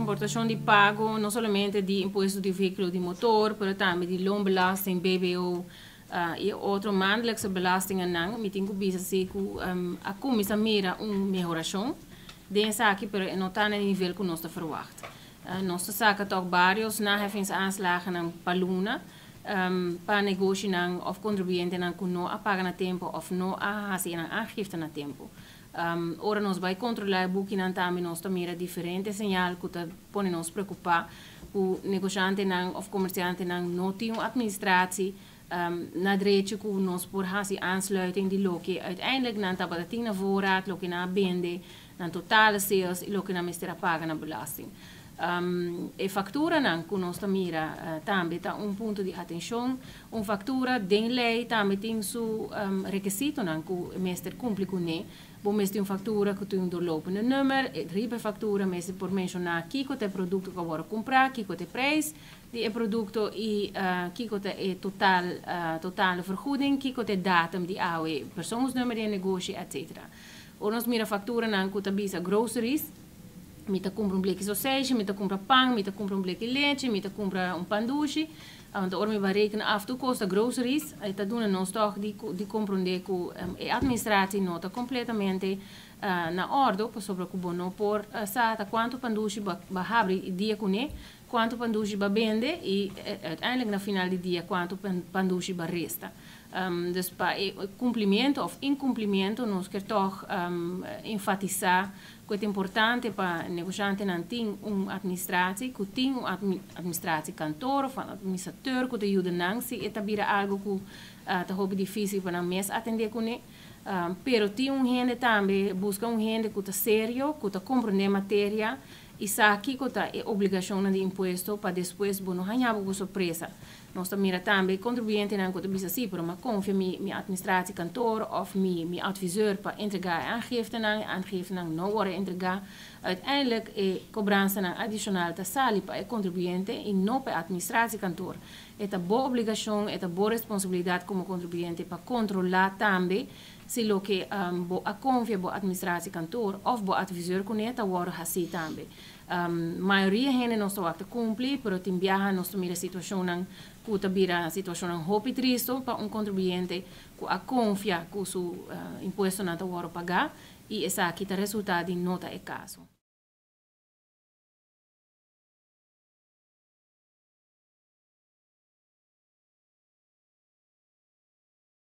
importación de pago no solamente de impuestos de vehículo de motor, pero también de loonbelasting, BBO e outro maandelijkse belastingen nang, met in kubisa seku a comisa mira melhoração dessa aqui, pero não está no nível que nós verwacht. Nós saca toch vários naheffingsaanslagen ng paluna, para negócio nang of contribuinte nang que não apaga na tempo of não hasi nang aangifte na tempo. Ora nós vai controlar buki nang também nós mira diferente sinal que tá pone nos preocupar o negociante nang of comerciante nang não tem administratie na direito que nós por hasi aansluiting die loki uiteindelijk na tabatating na voorraad, loki na bende, na totale sales, loki na mister paga na belasting. E factura nan que nós mira também tá ponto de atenção, factura den lei também tem su requisito nan que mister cumpre com ne, bom mister factura que tem doorlopende nummer, ribe factura mister por mencionar kiko te produto que word comprar, kiko te prijs die produto e kiko te totale vergoeding, kiko te datum die AOE persoonsnummer die negotie etc. Ons mira factura nan que tabisa groceries. Mita compra blikje sausage, mita compra pang, mita compra blikje leite, mita compra pandushi. Want ormi va rekenen af toe kosten groceries. Eta doen nos toch die comprende ku administratie nota completamente na ordo, sobre ku bono por sata quanto pandushi ba habri dia kune, quanto pandushi ba bende e uiteindelijk na final di dia quanto pandushi ba resta. Dus para cumprimento of incumprimento nós quer toch enfatizar que é importante para negociante não tem administratie, que tem administratie kantoor of administrateur que te ajuda não se etabira algo que tá hobby difícil para mes atender com ele, pero tem gente também busca gente que tá sério, que tá compreender matéria e sabe que tá obrigação de imposto para depois não ganhar alguma surpresa. Nós também também contribuinte não que bisa sim, pero mas confia mi administratie kantoor of mi adviseur para entregar aangifte não worden entregar uiteindelijk cobrança adicional ta sali para contribuinte e não para administratie kantoor. É a boa obrigação, é a boa responsabilidade como contribuinte para controlar também se lo que a confia bo administratie kantoor of bo adviseur coneta worden assim também. Maioria gente não está a cumprir, pero tem viaja nós mira situação não que bira situação não hopi triste para contribuinte que a confia que o imposto não está a pagar e essa aqui tá resultado de nota é caso.